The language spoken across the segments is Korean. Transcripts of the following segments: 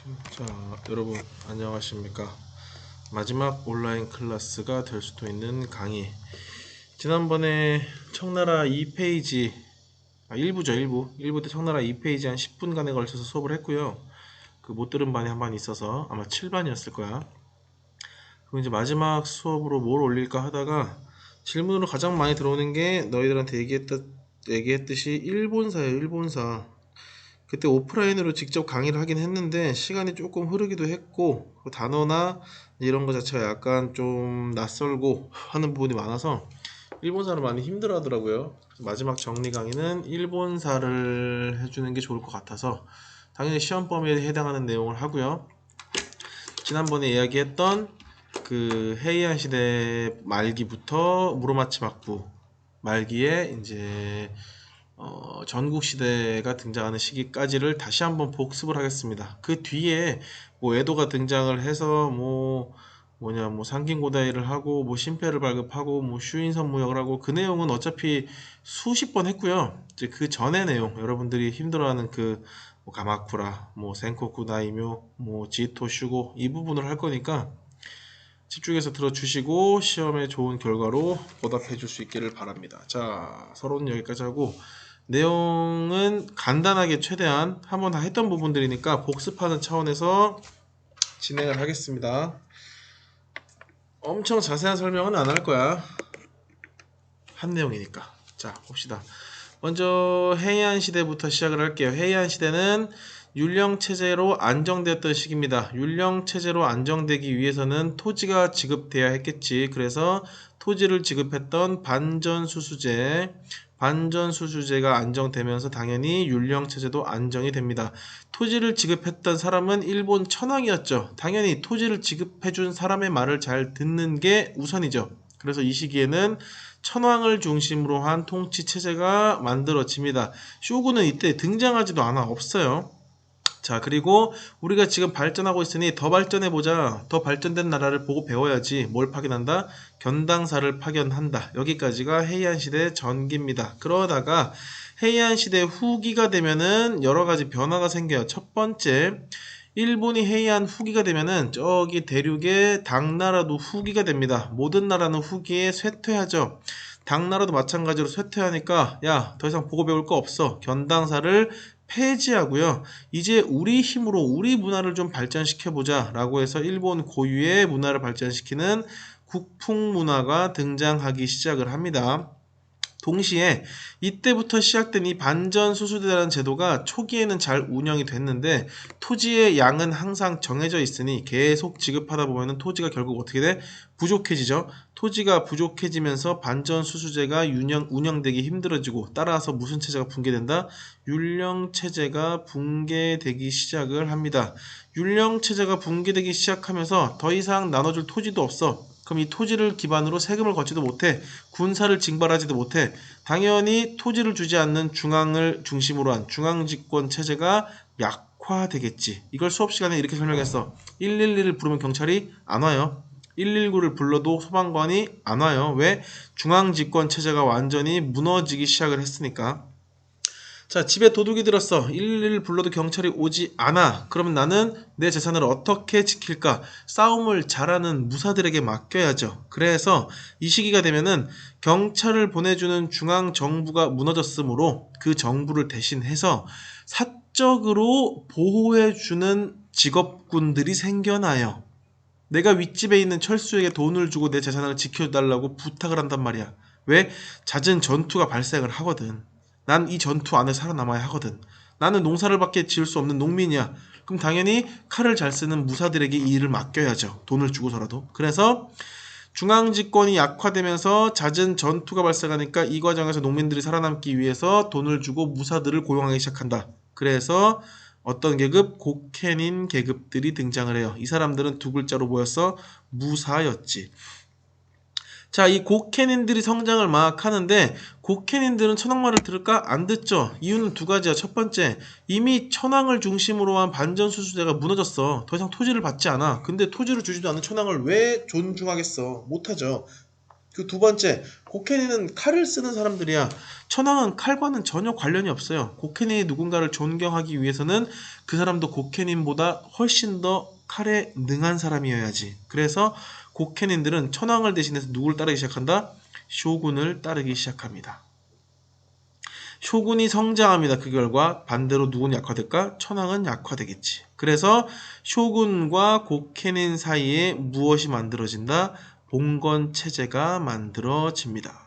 자, 여러분 안녕하십니까? 마지막 온라인 클래스가 될 수도 있는 강의. 지난번에 청나라 2페이지, 1부죠, 1부 때 청나라 2페이지 한 10분간에 걸쳐서 수업을 했고요. 그 못 들은 반이 한 반 있어서 아마 7반이었을 거야. 그럼 이제 마지막 수업으로 뭘 올릴까 하다가 질문으로 가장 많이 들어오는 게 너희들한테 얘기했듯이 일본사예요, 일본사. 그때 오프라인으로 직접 강의를 하긴 했는데 시간이 조금 흐르기도 했고 그 단어나 이런 거 자체가 약간 좀 낯설고 하는 부분이 많아서 일본사를 많이 힘들어 하더라고요. 마지막 정리 강의는 일본사를 해주는 게 좋을 것 같아서 당연히 시험 범위에 해당하는 내용을 하고요. 지난번에 이야기했던 그 헤이안 시대 말기부터 무로마치 막부 말기에 이제 전국 시대가 등장하는 시기까지를 다시 한번 복습을 하겠습니다. 그 뒤에 뭐 에도가 등장을 해서 뭐 상긴고다이를 하고 뭐 신패를 발급하고 뭐 슈인선 무역을 하고 그 내용은 어차피 수십 번 했고요. 이제 그 전의 내용 여러분들이 힘들어하는 뭐 가마쿠라, 뭐 센코쿠 다이묘, 뭐 지토 슈고 이 부분을 할 거니까 집중해서 들어주시고 시험에 좋은 결과로 보답해 줄 수 있기를 바랍니다. 자, 서론은 여기까지 하고 내용은 간단하게 최대한 한번 다 했던 부분들이니까 복습하는 차원에서 진행을 하겠습니다. 엄청 자세한 설명은 안 할 거야. 한 내용이니까. 자, 봅시다. 먼저 해이안 시대부터 시작을 할게요. 해이안 시대는 율령 체제로 안정되었던 시기입니다. 율령 체제로 안정되기 위해서는 토지가 지급돼야 했겠지. 그래서 토지를 지급했던 반전수수제가 안정되면서 당연히 율령 체제도 안정이 됩니다. 토지를 지급했던 사람은 일본 천황이었죠. 당연히 토지를 지급해준 사람의 말을 잘 듣는 게 우선이죠. 그래서 이 시기에는 천황을 중심으로 한 통치 체제가 만들어집니다. 쇼군은 이때 등장하지도 않아, 없어요. 자, 그리고 우리가 지금 발전하고 있으니 더 발전해보자. 더 발전된 나라를 보고 배워야지. 뭘 파견한다? 견당사를 파견한다. 여기까지가 헤이안 시대 전기입니다. 그러다가 헤이안 시대 후기가 되면은 여러 가지 변화가 생겨요. 첫 번째, 일본이 해이안 후기가 되면은 저기 대륙의 당나라도 후기가 됩니다. 모든 나라는 후기에 쇠퇴하죠. 당나라도 마찬가지로 쇠퇴하니까 야, 더 이상 보고 배울 거 없어. 견당사를 폐지하고요. 이제 우리 힘으로 우리 문화를 좀 발전시켜보자 라고 해서 일본 고유의 문화를 발전시키는 국풍 문화가 등장하기 시작을 합니다. 동시에 이때부터 시작된 이 반전수수대라는 제도가 초기에는 잘 운영이 됐는데 토지의 양은 항상 정해져 있으니 계속 지급하다 보면 토지가 결국 어떻게 돼? 부족해지죠. 토지가 부족해지면서 반전수수제가 운영되기 힘들어지고 따라서 무슨 체제가 붕괴된다? 율령체제가 붕괴되기 시작을 합니다. 율령체제가 붕괴되기 시작하면서 더 이상 나눠줄 토지도 없어. 그럼 이 토지를 기반으로 세금을 걷지도 못해, 군사를 징발하지도 못해. 당연히 토지를 주지 않는 중앙을 중심으로 한 중앙집권 체제가 약화되겠지. 이걸 수업 시간에 이렇게 설명했어. 112를 부르면 경찰이 안 와요. 119를 불러도 소방관이 안 와요. 왜? 중앙집권 체제가 완전히 무너지기 시작을 했으니까. 자, 집에 도둑이 들었어. 111을 불러도 경찰이 오지 않아. 그러면 나는 내 재산을 어떻게 지킬까? 싸움을 잘하는 무사들에게 맡겨야죠. 그래서 이 시기가 되면은 경찰을 보내주는 중앙 정부가 무너졌으므로 그 정부를 대신해서 사적으로 보호해주는 직업군들이 생겨나요. 내가 윗집에 있는 철수에게 돈을 주고 내 재산을 지켜달라고 부탁을 한단 말이야. 왜? 잦은 전투가 발생을 하거든. 난 이 전투 안에 살아남아야 하거든. 나는 농사를 밖에 지을 수 없는 농민이야. 그럼 당연히 칼을 잘 쓰는 무사들에게 이 일을 맡겨야죠. 돈을 주고서라도. 그래서 중앙집권이 약화되면서 잦은 전투가 발생하니까 이 과정에서 농민들이 살아남기 위해서 돈을 주고 무사들을 고용하기 시작한다. 그래서 어떤 계급? 곡해닌 계급들이 등장을 해요. 이 사람들은 두 글자로 모였어? 무사였지. 자, 이 곡해닌들이 성장을 막 하는데 곡해닌들은 천황 말을 들을까? 안 듣죠. 이유는 두 가지야. 첫 번째, 이미 천황을 중심으로 한 반전수수제가 무너졌어. 더 이상 토지를 받지 않아. 근데 토지를 주지도 않는 천황을 왜 존중하겠어? 못하죠. 그 두 번째, 고케닌은 칼을 쓰는 사람들이야. 천황은 칼과는 전혀 관련이 없어요. 고케닌이 누군가를 존경하기 위해서는 그 사람도 고케닌보다 훨씬 더 칼에 능한 사람이어야지. 그래서 고케닌들은 천황을 대신해서 누굴 따르기 시작한다? 쇼군을 따르기 시작합니다. 쇼군이 성장합니다. 그 결과 반대로 누구는 약화될까? 천황은 약화되겠지. 그래서 쇼군과 고케닌 사이에 무엇이 만들어진다? 봉건체제가 만들어집니다.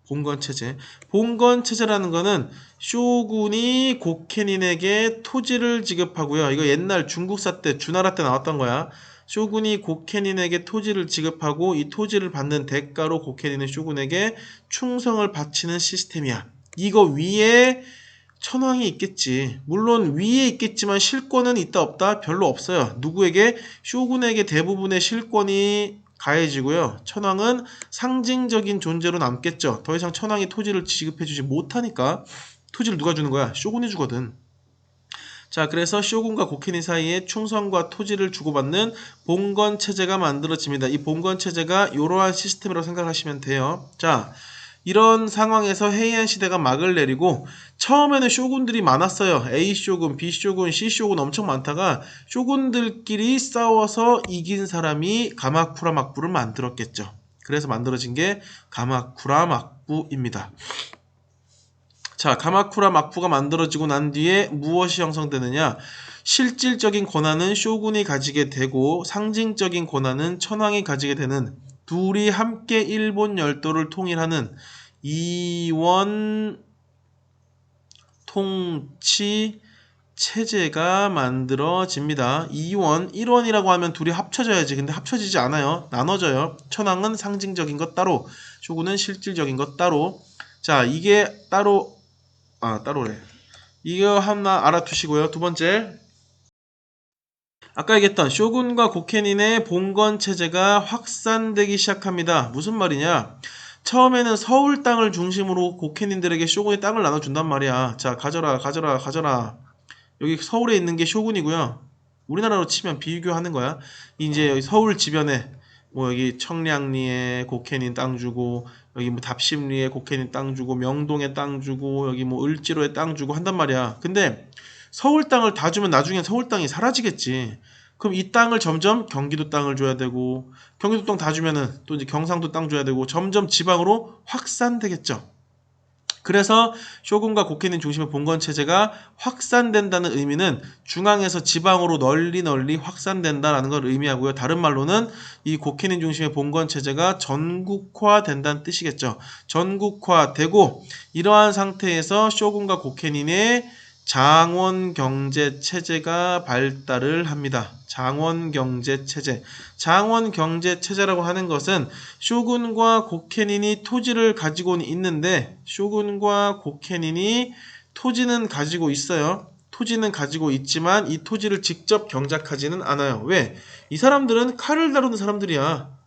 봉건체제. 봉건체제라는 거는 쇼군이 고케닌에게 토지를 지급하고요. 이거 옛날 중국사 때, 주나라 때 나왔던 거야. 쇼군이 고케닌에게 토지를 지급하고 이 토지를 받는 대가로 고케닌은 쇼군에게 충성을 바치는 시스템이야. 이거 위에 천황이 있겠지. 물론 위에 있겠지만 실권은 있다 없다? 별로 없어요. 누구에게? 쇼군에게 대부분의 실권이 가해지고요. 천황은 상징적인 존재로 남겠죠. 더 이상 천황이 토지를 지급해주지 못하니까 토지를 누가 주는 거야? 쇼군이 주거든. 자, 그래서 쇼군과 고케닌 사이에 충성과 토지를 주고받는 봉건 체제가 만들어집니다. 이 봉건 체제가 이러한 시스템이라고 생각하시면 돼요. 자, 이런 상황에서 헤이안 시대가 막을 내리고 처음에는 쇼군들이 많았어요. A 쇼군, B 쇼군, C 쇼군 엄청 많다가 쇼군들끼리 싸워서 이긴 사람이 가마쿠라 막부를 만들었겠죠. 그래서 만들어진 게 가마쿠라 막부입니다. 자, 가마쿠라 막부가 만들어지고 난 뒤에 무엇이 형성되느냐? 실질적인 권한은 쇼군이 가지게 되고 상징적인 권한은 천황이 가지게 되는 둘이 함께 일본 열도를 통일하는 이원 통치 체제가 만들어집니다. 2원, 1원이라고 하면 둘이 합쳐져야지. 근데 합쳐지지 않아요. 나눠져요. 천황은 상징적인 것 따로, 쇼군은 실질적인 것 따로. 자, 이게 따로래. 이거 하나 알아두시고요. 두 번째, 아까 얘기했던 쇼군과 고케닌의 봉건 체제가 확산되기 시작합니다. 무슨 말이냐? 처음에는 서울 땅을 중심으로 고케닌들에게 쇼군이 땅을 나눠준단 말이야. 자, 가져라, 가져라, 가져라. 여기 서울에 있는 게 쇼군이고요. 우리나라로 치면 비교하는 거야. 이제 여기 서울 주변에 뭐 여기 청량리에 고케닌 땅 주고, 여기 뭐 답심리에 고케닌 땅 주고, 명동에 땅 주고, 여기 뭐 을지로에 땅 주고 한단 말이야. 근데 서울 땅을 다 주면 나중엔 서울 땅이 사라지겠지. 그럼 이 땅을 점점 경기도 땅을 줘야 되고, 경기도 땅 다 주면은 또 이제 경상도 땅 줘야 되고, 점점 지방으로 확산되겠죠. 그래서 쇼군과 고케닌 중심의 봉건 체제가 확산된다는 의미는 중앙에서 지방으로 널리 확산된다라는 걸 의미하고요. 다른 말로는 이 고케닌 중심의 봉건 체제가 전국화된다는 뜻이겠죠. 전국화되고 이러한 상태에서 쇼군과 고케닌의 장원경제 체제가 발달을 합니다. 장원경제 체제. 장원경제 체제라고 하는 것은 쇼군과 고케닌이 토지를 가지고는 있는데 쇼군과 고케닌이 토지는 가지고 있어요. 토지는 가지고 있지만 이 토지를 직접 경작하지는 않아요. 왜? 이 사람들은 칼을 다루는 사람들이야.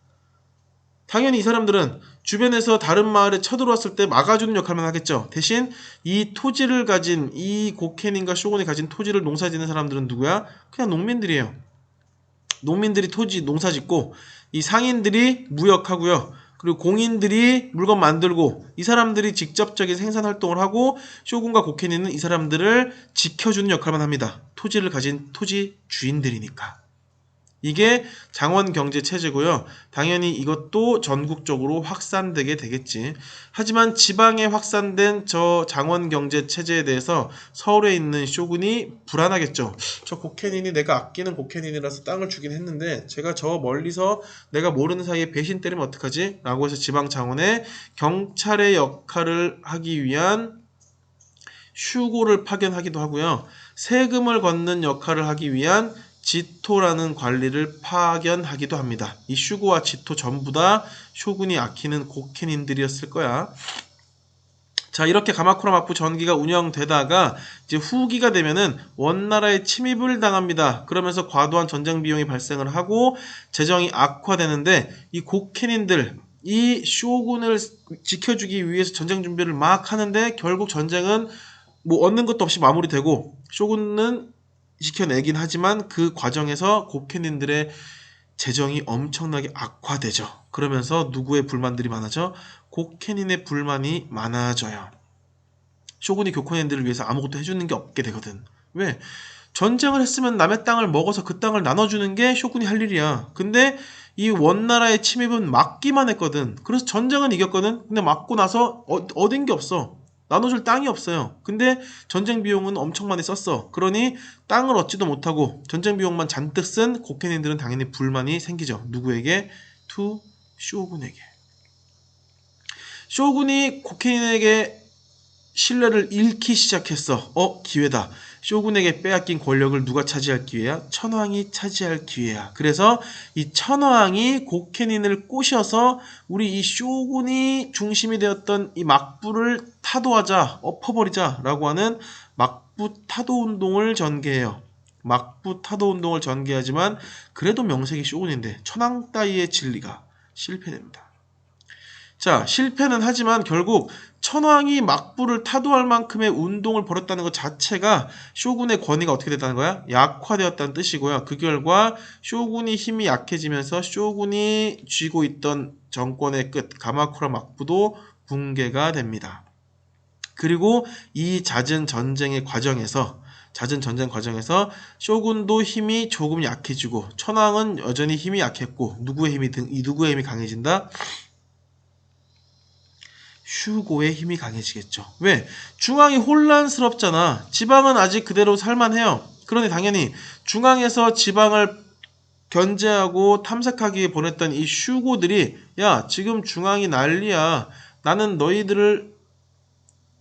당연히 이 사람들은 주변에서 다른 마을에 쳐들어왔을 때 막아주는 역할만 하겠죠. 대신 이 토지를 가진 이 고케닌과 쇼군이 가진 토지를 농사짓는 사람들은 누구야? 그냥 농민들이에요. 농민들이 토지 농사짓고 이 상인들이 무역하고요. 그리고 공인들이 물건 만들고 이 사람들이 직접적인 생산 활동을 하고 쇼군과 고케닌은 이 사람들을 지켜주는 역할만 합니다. 토지를 가진 토지 주인들이니까. 이게 장원경제 체제고요. 당연히 이것도 전국적으로 확산되게 되겠지. 하지만 지방에 확산된 저 장원경제 체제에 대해서 서울에 있는 쇼군이 불안하겠죠. 저 고케닌이 내가 아끼는 고케닌이라서 땅을 주긴 했는데 제가 저 멀리서 내가 모르는 사이에 배신 때리면 어떡하지? 라고 해서 지방 장원에 경찰의 역할을 하기 위한 슈고를 파견하기도 하고요. 세금을 걷는 역할을 하기 위한 지토라는 관리를 파견하기도 합니다. 이 슈고와 지토 전부 다 쇼군이 아끼는 고케닌들이었을 거야. 자, 이렇게 가마쿠라 막부 전기가 운영되다가 이제 후기가 되면은 원나라의 침입을 당합니다. 그러면서 과도한 전쟁 비용이 발생을 하고 재정이 악화되는데 이 고케닌들 이 쇼군을 지켜주기 위해서 전쟁 준비를 막 하는데 결국 전쟁은 뭐 얻는 것도 없이 마무리되고 쇼군은 지켜내긴 하지만 그 과정에서 고케닌들의 재정이 엄청나게 악화되죠. 그러면서 누구의 불만들이 많아져? 고케닌의 불만이 많아져요. 쇼군이 교코닌들을 위해서 아무것도 해주는 게 없게 되거든. 왜? 전쟁을 했으면 남의 땅을 먹어서 그 땅을 나눠주는 게 쇼군이 할 일이야. 근데 이 원나라의 침입은 막기만 했거든. 그래서 전쟁은 이겼거든. 근데 막고 나서 얻은 게 없어. 나눠줄 땅이 없어요. 근데 전쟁 비용은 엄청 많이 썼어. 그러니 땅을 얻지도 못하고 전쟁 비용만 잔뜩 쓴 고케닌들은 당연히 불만이 생기죠. 누구에게? 투 쇼군에게. 쇼군이 고케닌에게 신뢰를 잃기 시작했어. 기회다. 쇼군에게 빼앗긴 권력을 누가 차지할 기회야? 천황이 차지할 기회야. 그래서 이 천황이 고케닌을 꼬셔서 우리 이 쇼군이 중심이 되었던 이 막부를 타도하자, 엎어버리자 라고 하는 막부 타도 운동을 전개해요. 막부 타도 운동을 전개하지만 그래도 명색이 쇼군인데 천황 따위의 진리가 실패됩니다. 자, 실패는 하지만 결국 천황이 막부를 타도할 만큼의 운동을 벌였다는 것 자체가 쇼군의 권위가 어떻게 됐다는 거야? 약화되었다는 뜻이고요. 그 결과 쇼군이 힘이 약해지면서 쇼군이 쥐고 있던 정권의 끝, 가마쿠라 막부도 붕괴가 됩니다. 그리고 이 잦은 전쟁 과정에서 쇼군도 힘이 조금 약해지고 천황은 여전히 힘이 약했고 누구의 힘이 강해진다? 슈고의 힘이 강해지겠죠. 왜? 중앙이 혼란스럽잖아. 지방은 아직 그대로 살만해요. 그러니 당연히 중앙에서 지방을 견제하고 탐색하기 위해 보냈던 이 슈고들이 야, 지금 중앙이 난리야. 나는 너희들을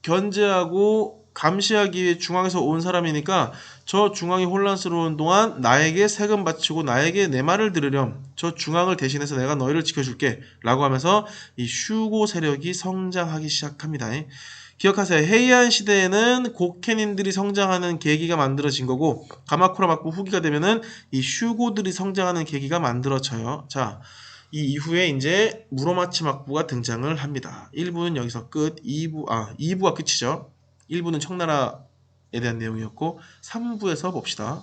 견제하고 감시하기 위해 중앙에서 온 사람이니까 저 중앙이 혼란스러운 동안 나에게 세금 바치고 나에게 내 말을 들으렴. 저 중앙을 대신해서 내가 너희를 지켜줄게 라고 하면서 이 슈고 세력이 성장하기 시작합니다. 기억하세요. 헤이안 시대에는 고케닌들이 성장하는 계기가 만들어진 거고 가마쿠라 막부 후기가 되면은 이 슈고들이 성장하는 계기가 만들어져요. 자, 이 이후에 이제 무로마치 막부가 등장을 합니다. 1부는 여기서 끝, 2부가 끝이죠. 1부는 청나라에 대한 내용이었고 3부에서 봅시다.